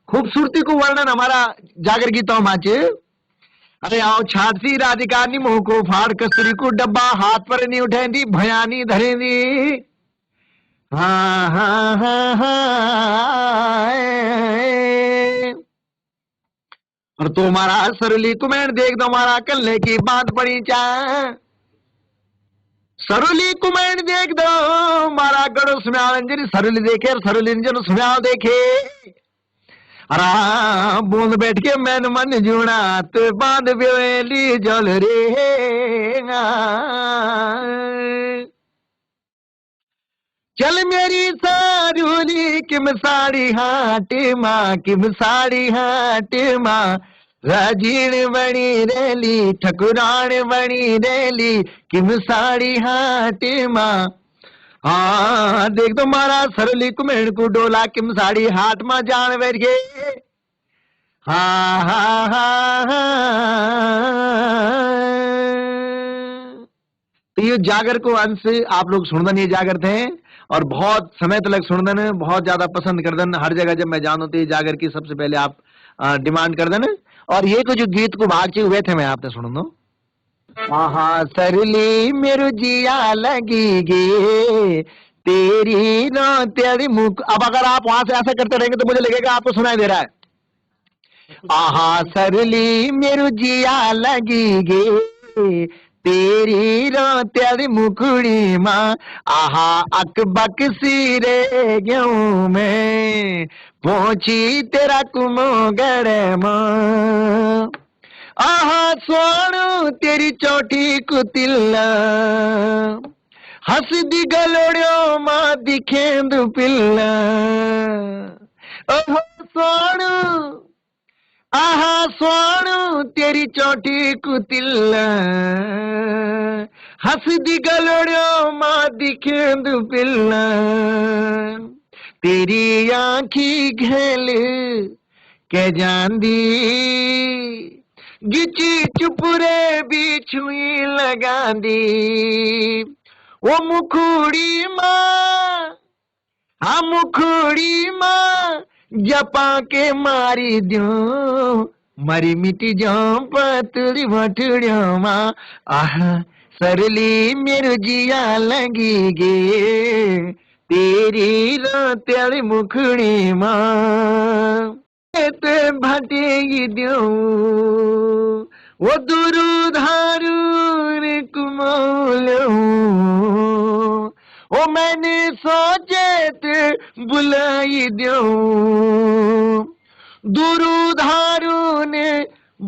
खूबसूरती को वर्णन हमारा जागर गीतों माचे। अरे आओ छाती राधिका नी मुंह को फाड़, कस्तूरी को डब्बा हाथ पर नहीं उठेंदी, भयानी धरेंदी। हाँ हाँ हाँ हाँ। और तुम्हारा सरली कुमेर देख दो मारा कल्ले की बात पड़ी चा। सरुली कुमैन देख दो मारा गड़ो सुम्याल अंजरी सरुली देखे और सरुली अंजन सुम्याल देखे अरा बूंद बैठ के मैन मन जुड़ा तो बांध बेली जल रे चल मेरी सारुली किम साड़ी हाट माँ किम साड़ी हाट माँ राजीण बनी रेली ठकुरान बनी रेली किम साड़ी हाट माँ हाँ देख तो मारा सरली कुमेण को डोला किम साड़ी हाट माँ जान बैठ गए हाँ हाँ हाँ तो ये जागर को अंश आप लोग सुनदन ये जागर थे और बहुत समय तक सुनदन बहुत ज्यादा पसंद करदन हर जगह जब मैं जानू तो ये जागर की सबसे पहले आप डिमांड करदन और ये कुछ गीत को भाग हुए थे मैं आपने सुन दो हाँ सरली मेरू जिया लगी गे तेरी ना तेरी मुख अब अगर आप वहां से ऐसा करते रहेंगे तो मुझे लगेगा आपको सुनाई दे रहा है आहा सरली मेरू जिया लगी गे तेरी रो तेरी मुखड़ी माँ आहा अकबक सी रे गेहूं में पहुंची तेरा कुमोगढ़ माँ आहा सोनू तेरी चौटी कुतिल्ला हंस दी गलोड़ियों माँ दिखेंदु पिल्ला ओहो सोनू आहा सोनू तेरी चौटी कुतिल्ला हंस दी गलोड़ियों माँ दिखेंदु पिल्ला तेरी आँखी घेल के जांदी गिची चुपुरे बिछुई लगा दी वो मुखड़ी माँ हाँ मुखड़ी माँ जपा के मारी दो मरी मिटी जो पतली भटड़ियों माँ आह सरली मेरू जिया लगी गे तेरी रो तेरी मुखड़ी माँ भटेगी दो वो दुरु धारू कुमोलो ओ मैंने सोचे ते बुलाई दो दुरु धारू ने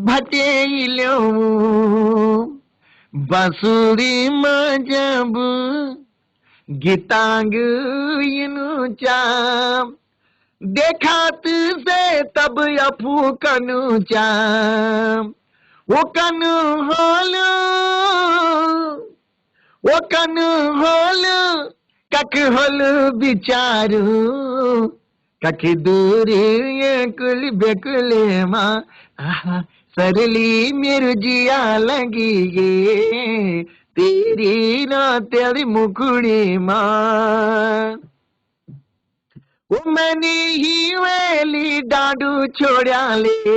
भटे लो बसुरी मजब गीतांग इनु चाम देखा तुझे तब अफू कनु चाम वो कनु होलू कख होलू बिचारू कख दूरी ये कुल बेकुले माँ आहा सरली मेरू जिया लगी गे तेरी ना तेरी मुखड़ी माँ वो मैंने ही वेली डाडू छोड़ा ले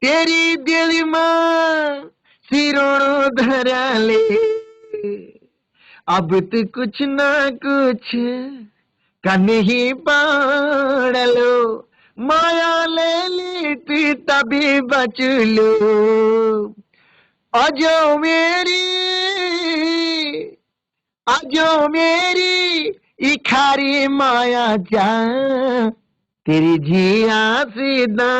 तेरी दिल माँ सिरोड़ो धरा ले अब तो कुछ ना कुछ कन ही पाड़लो माया ले ली तभी बच लो अजो मेरी इखारी माया जा तेरी जिया सीधा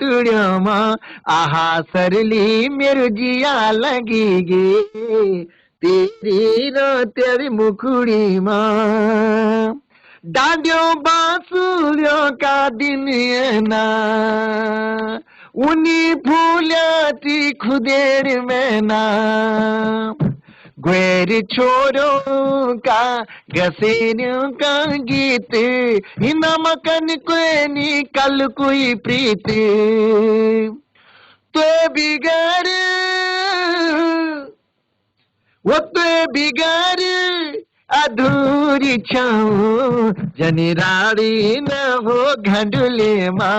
तुड़ो माँ आहा सरली मेरू जिया लगी गे तेरी रो तेरी मुखड़ी माँ डांडियों बांसुरियों का दिन है ना उन्हीं फूलियाती खुदेर में ना ग्वेर छोरों का गसेनियों का गीत नमकन कोई निकल कोई प्रीत तो बिगड़ वो तो बिगड़ अधूरी छाऊं जनिराड़ी न हो घंडुले माँ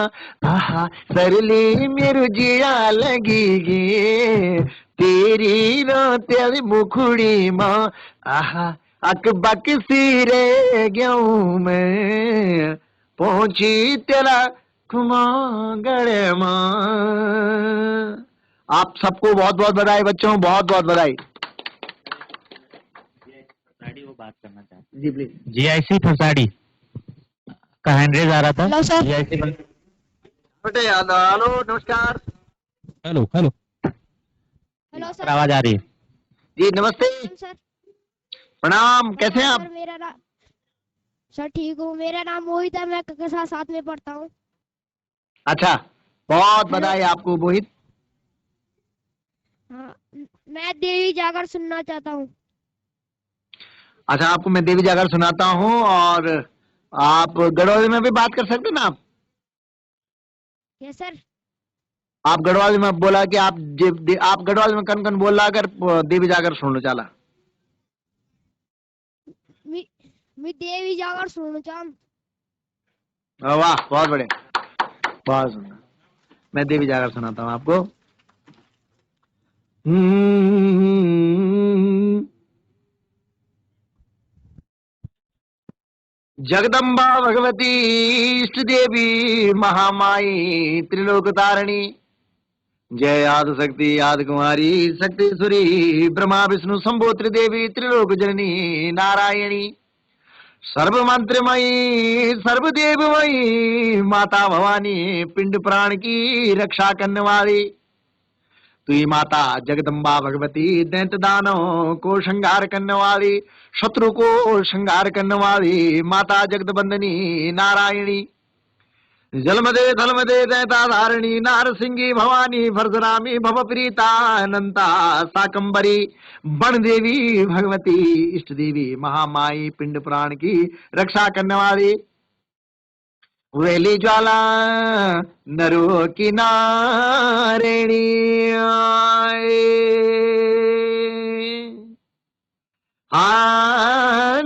आहा सरली मेरू जिया लगी गे तेरी रो तेरी मुखड़ी माँ आहा अकबक सी रे गेहूं में पहुंची तेरा कुमागढ़ माँ। आप सबको बहुत बहुत बधाई बच्चों, बहुत बहुत बधाई। बात करना चाहते जी प्लीज। हैं। जीआईसी फसाड़ी का हैंडरेज आ रहा था। Hello sir. जीआईसी बेटे हेलो नमस्कार। Hello hello. Hello sir. आवाज आ रही है। जी नमस्ते सर प्रणाम, कैसे हैं आप? सर मेरा नाम सर ठीक हूँ, मेरा नाम मोहित है, मैं के साथ साथ में पढ़ता हूँ। अच्छा, बहुत हेलो। बधाई आपको मोहित। हाँ, मैं देवी जागर सुनना चाहता हूँ। अच्छा, आपको मैं देवी जागर सुनाता हूँ और आप गढ़वाली में भी बात कर सकते हैं ना आप? Yes sir. आप गढ़वाली में बोला कि आप गढ़वाली में कन कन बोल रहा अगर देवी जागर सुन लो चला। मैं देवी जागर सुनना चाहूँ। वाह बहुत बढ़िया, बहुत सुंदर। मैं देवी जागर सुनाता हूँ आपको। जगदम्बा भगवती इष्ट देवी महामाई त्रिलोक तारिणी, जय आदि शक्ति आदि कुमारी शक्तिश्वरी ब्रह्मा विष्णु शंभो त्रिदेवी त्रिलोक जननी नारायणी, सर्व मंत्रमयी सर्वदेवमयी माता भवानी पिंड प्राण की रक्षा करने वाली तू ही माता जगदम्बा भगवती दैंत दानों को श्रृंगार करने वाली शत्रु को श्रृंगार करने वाली माता जगदबंदनी नारायणी, जलमदे थलमदे दैता धारिणी नारसिंगी भवानी भरदरामी भवप्रीता अनंता साकंबरी बन देवी भगवती इष्ट देवी महामाई पिंड प्राण की रक्षा करने वाली वेली ज्वाला नरो की नारेणी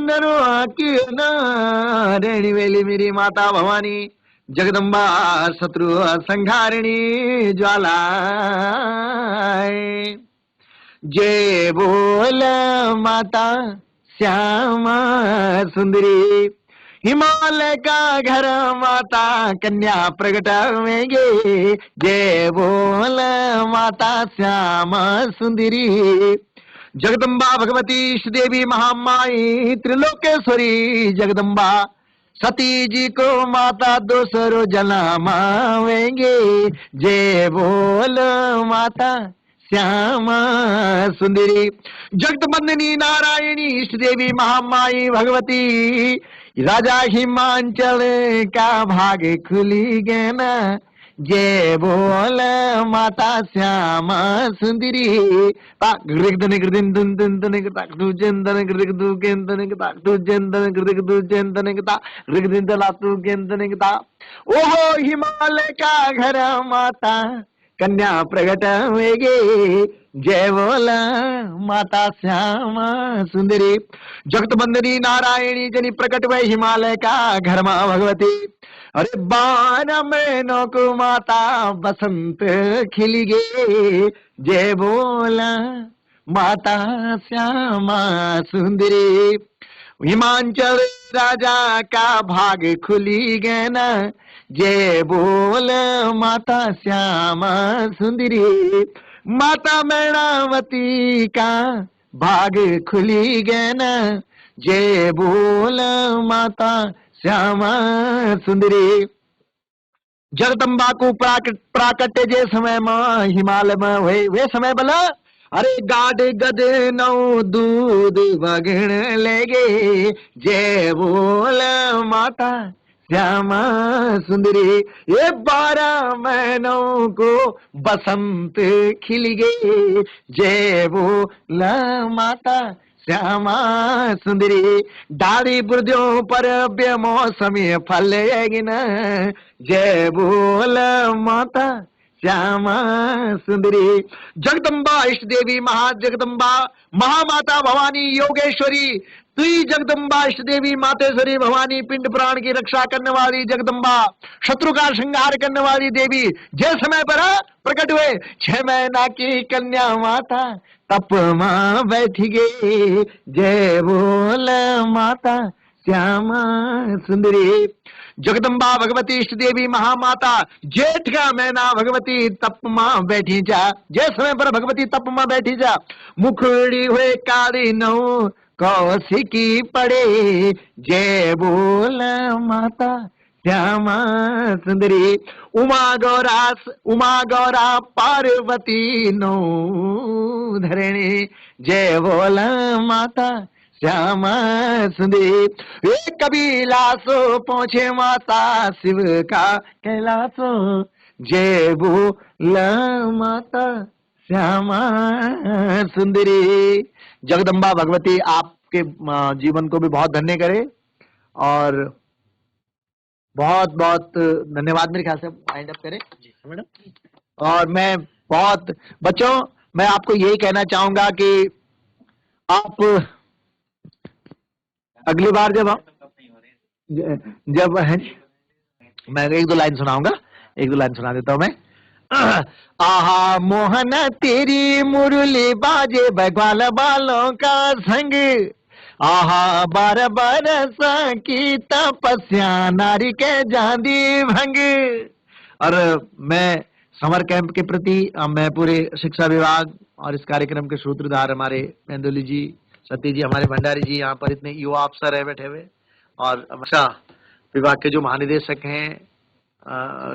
नरो की नारेणी वेली मेरी माता भवानी जगदम्बा शत्रु संहारिणी ज्वाला, जय बोल माता श्यामा सुंदरी हिमालय का घर माता कन्या प्रकट होंगे, जय बोल माता श्यामा सुंदरी जगदम्बा भगवती इष्ट देवी महामाई त्रिलोकेश्वरी जगदम्बा सती जी को माता दूसरो जन्मावेंगे, जय बोल माता श्यामा सुंदरी जगदबंदनी नारायणी इष्ट देवी महामाई भगवती राजा हिमांचल का भाग खुली गए ना, जय बोल माता श्यामा सुंदरी ओहो हिमालय का घर माता कन्या प्रकट होगे, जय बोला माता श्यामा सुंदरी जगतबंदनी नारायणी जनी प्रकट हुए हिमालय का घर माँ भगवती, अरे 12 महीनों को माता बसंत खिली गे, जय बोला माता श्यामा सुंदरी हिमांचल राजा का भाग खुली गए ना, जय बोल माता श्यामा सुंदरी माता मैणावती का भाग खुली गए ना, जय बोल माता श्यामा सुंदरी जगदम्बा को प्राकट्य जे समय में हिमालय में वे समय बला, अरे गाड गद नौ दूध बगण लेगे, जय बोल माता श्यामा सुंदरी ये 12 महीनों को बसंत खिल गई, जय बोल माता श्यामा सुंदरी डाली बुर्दियों पर बेमौसमी फलेगी न, जय बोल माता श्यामा सुंदरी जगदम्बा इष्ट देवी महाजगदम्बा महामाता भवानी योगेश्वरी तू ही जगदम्बा इष्ट देवी मातेश्वरी भवानी पिंड प्राण की रक्षा करने वाली जगदम्बा शत्रु का श्रृंगार करने वाली देवी जय समय पर प्रकट हुए 6 महीना की कन्या माता तप मां बैठी गई, जय बोल माता श्यामा सुंदरी जगदम्बा भगवती इष्ट देवी महामाता जेठ का महीना भगवती तप मां बैठी जा, जय समय पर भगवती तप मां बैठी जा मुखड़ी हुए काली नौ कौशिकी पड़े, जय बोल माता श्यामा सुंदरी। उमा गौरा पार्वती नो धरणी, जय बोल माता श्यामा सुंदरी। एक कबीलासो पहुंचे माता शिव का कैलासो, जय बोल माता श्यामा सुंदरी। जगदम्बा भगवती आपके जीवन को भी बहुत धन्य करे और बहुत बहुत धन्यवाद। मेरे ख्याल से वाइंड अप करें मैडम। और मैं बहुत बच्चों, मैं आपको यही कहना चाहूंगा कि आप अगली बार जब मैं एक दो लाइन सुना देता हूं मैं। आहा मोहन तेरी मुरली बाजे भगवान बालों का संग, आहा 12 बरस की तपस्या नारी के जांदी भंग। और मैं समर कैंप के प्रति मैं पूरे शिक्षा विभाग और इस कार्यक्रम के सूत्रधार हमारे मेंदोली जी, सती जी, हमारे भंडारी जी, यहाँ पर इतने युवा अफसर है बैठे हुए, और शिक्षा विभाग के जो महानिदेशक हैं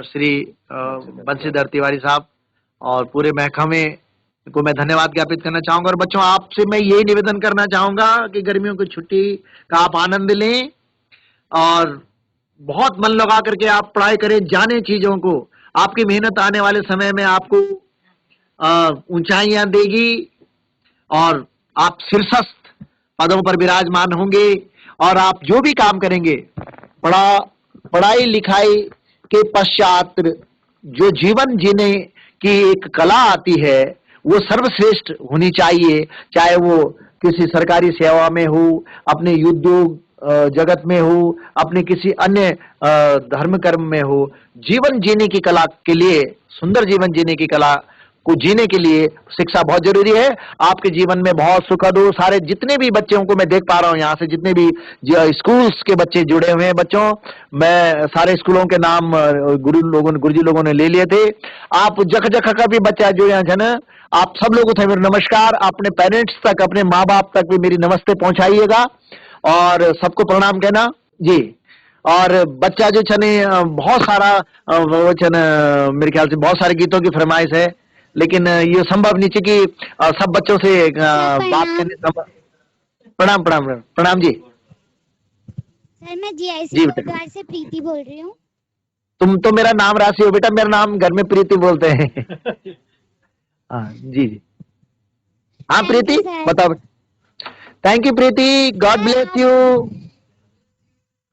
श्री बंशीधर तिवारी साहब, और पूरे महकमे को मैं धन्यवाद ज्ञापित करना चाहूंगा। और बच्चों, आपसे मैं यही निवेदन करना चाहूंगा कि गर्मियों की छुट्टी का आप आनंद लें और बहुत मन लगा करके आप पढ़ाई करें, जाने चीजों को। आपकी मेहनत आने वाले समय में आपको ऊंचाइयां देगी और आप शीर्षस्थ पदों पर विराजमान होंगे। और आप जो भी काम करेंगे, पढ़ाई लिखाई के पश्चात जो जीवन जीने की एक कला आती है, वो सर्वश्रेष्ठ होनी चाहिए। चाहे वो किसी सरकारी सेवा में हो, अपने उद्योग जगत में हो, अपने किसी अन्य धर्म कर्म में हो, जीवन जीने की कला के लिए, सुंदर जीवन जीने की कला को जीने के लिए शिक्षा बहुत जरूरी है। आपके जीवन में बहुत सुखद हो। सारे जितने भी बच्चों को मैं देख पा रहा हूं यहाँ से, जितने भी स्कूल्स के बच्चे जुड़े हुए हैं, बच्चों मैं सारे स्कूलों के नाम गुरुजी लोगों ने ले लिए थे। आप जख का भी बच्चा जुड़े हैं ना, आप सब लोगों थे मेरा नमस्कार। अपने पेरेंट्स तक, अपने माँ बाप तक भी मेरी नमस्ते पहुंचाइएगा और सबको प्रणाम कहना जी। और बच्चा जो छने बहुत सारा वो छन, मेरे ख्याल से बहुत सारे गीतों की फरमाइश है, लेकिन ये संभव नहीं कि सब बच्चों से बात करने। प्रणाम प्रणाम प्रणाम जी। सर मैं जीआईसी कोटद्वार से प्रीति बोल रही हूँ। तुम तो मेरा नाम राशि हो बेटा, मेरा नाम घर में प्रीति बोलते हैं। हाँ जी जी, हाँ प्रीति बताओ। Thank you Preeti, God bless you.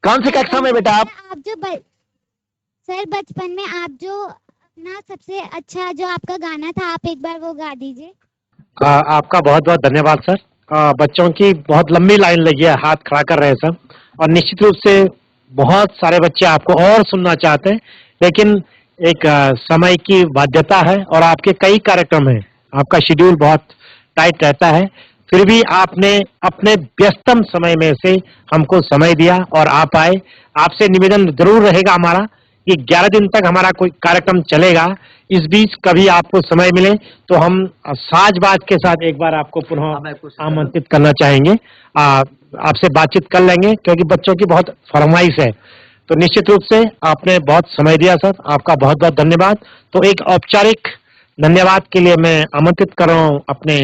कौन सी कक्षा में बेटा आप? जो सर बचपन में आप जो अपना सबसे अच्छा जो आपका गाना था, आप एक बार वो गा दीजिए। आपका बहुत बहुत धन्यवाद सर। बच्चों की बहुत लंबी लाइन लगी है, हाथ खड़ा कर रहे हैं सब, और निश्चित रूप से बहुत सारे बच्चे आपको और सुनना चाहते हैं, लेकिन एक समय की बाध्यता है और आपके कई कार्यक्रम हैं, आपका शेड्यूल बहुत टाइट रहता है, फिर भी आपने अपने व्यस्तम समय में से हमको समय दिया और आप आए। आपसे निवेदन जरूर रहेगा हमारा कि 11 दिन तक हमारा कोई कार्यक्रम चलेगा। इस बीच कभी आपको समय मिले तो हम साजबाज के साथ एक बार आपको पुनः आमंत्रित करना चाहेंगे, आपसे बातचीत कर लेंगे, क्योंकि बच्चों की बहुत फरमाइश है। तो निश्चित रूप से आपने बहुत समय दिया सर, आपका बहुत बहुत धन्यवाद। तो एक औपचारिक धन्यवाद के लिए मैं आमंत्रित कर रहा हूँ अपने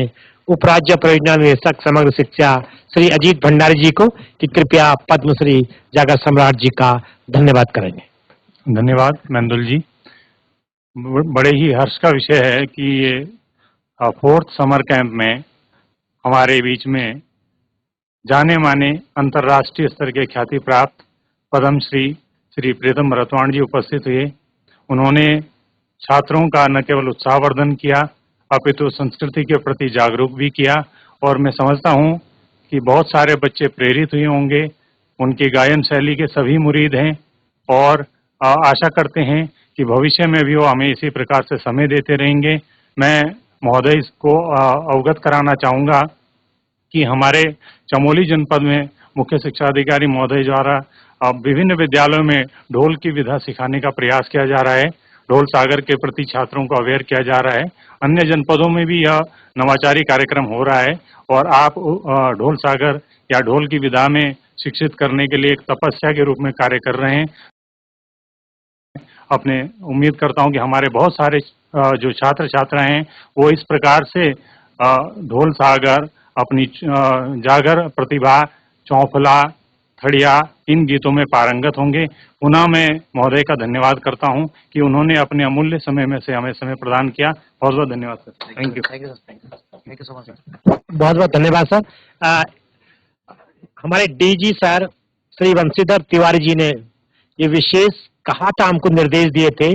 उपराज्य परियोजना निदेशक समग्र शिक्षा श्री अजीत भंडारी जी को कि कृपया पद्मश्री जागर सम्राट जी का धन्यवाद करेंगे। धन्यवाद मेंदुल जी। बड़े ही हर्ष का विषय है कि ये 4th समर कैंप में हमारे बीच में जाने माने अंतर्राष्ट्रीय स्तर के ख्याति प्राप्त पद्मश्री श्री प्रीतम रतवाण जी उपस्थित हुए। उन्होंने छात्रों का न केवल उत्साहवर्धन किया अपितु संस्कृति के प्रति जागरूक भी किया, और मैं समझता हूँ कि बहुत सारे बच्चे प्रेरित हुए होंगे। उनकी गायन शैली के सभी मुरीद हैं और आशा करते हैं कि भविष्य में भी वो हमें इसी प्रकार से समय देते रहेंगे। मैं महोदय को अवगत कराना चाहूँगा कि हमारे चमोली जनपद में मुख्य शिक्षा अधिकारी महोदय द्वारा विभिन्न विद्यालयों में ढोल की विधा सिखाने का प्रयास किया जा रहा है। ढोल सागर के प्रति छात्रों को अवेयर किया जा रहा है। अन्य जनपदों में भी यह नवाचारी कार्यक्रम हो रहा है और आप ढोल सागर या ढोल की विधा में शिक्षित करने के लिए एक तपस्या के रूप में कार्य कर रहे हैं। अपने उम्मीद करता हूं कि हमारे बहुत सारे जो छात्र छात्राएं हैं वो इस प्रकार से ढोल सागर, अपनी जागर प्रतिभा, चौफला, थड़िया इन गीतों में पारंगत होंगे। पुनः मैं महोदय का धन्यवाद करता हूं कि उन्होंने अपने अमूल्य समय में से हमें समय प्रदान किया। बहुत बहुत धन्यवाद sir. Thank you. Thank you so much. बहुत बहुत धन्यवाद सर। हमारे डीजी सर श्री वंशीधर तिवारी जी ने ये विशेष कहा था, हमको निर्देश दिए थे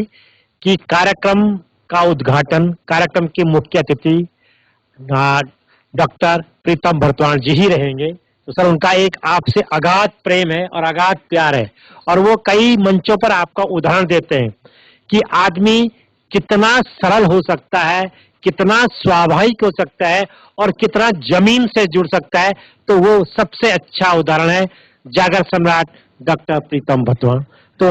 कि कार्यक्रम का उद्घाटन, कार्यक्रम के मुख्य अतिथि डॉक्टर प्रीतम भरतवाण जी ही रहेंगे। तो सर उनका एक आपसे अगाध प्रेम है और अगाध प्यार है, और वो कई मंचों पर आपका उदाहरण देते हैं कि आदमी कितना सरल हो सकता है, कितना स्वाभाविक हो सकता है और कितना जमीन से जुड़ सकता है। तो वो सबसे अच्छा उदाहरण है जागर सम्राट डॉक्टर प्रीतम भरतवाण। तो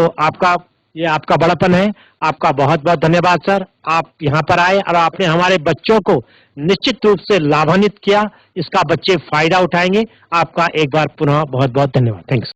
ये आपका बड़ापन है। आपका बहुत बहुत धन्यवाद सर। आप यहाँ पर आए और आपने हमारे बच्चों को निश्चित रूप से लाभान्वित किया। इसका बच्चे फायदा उठाएंगे। आपका एक बार पुनः बहुत बहुत धन्यवाद। थैंक्स।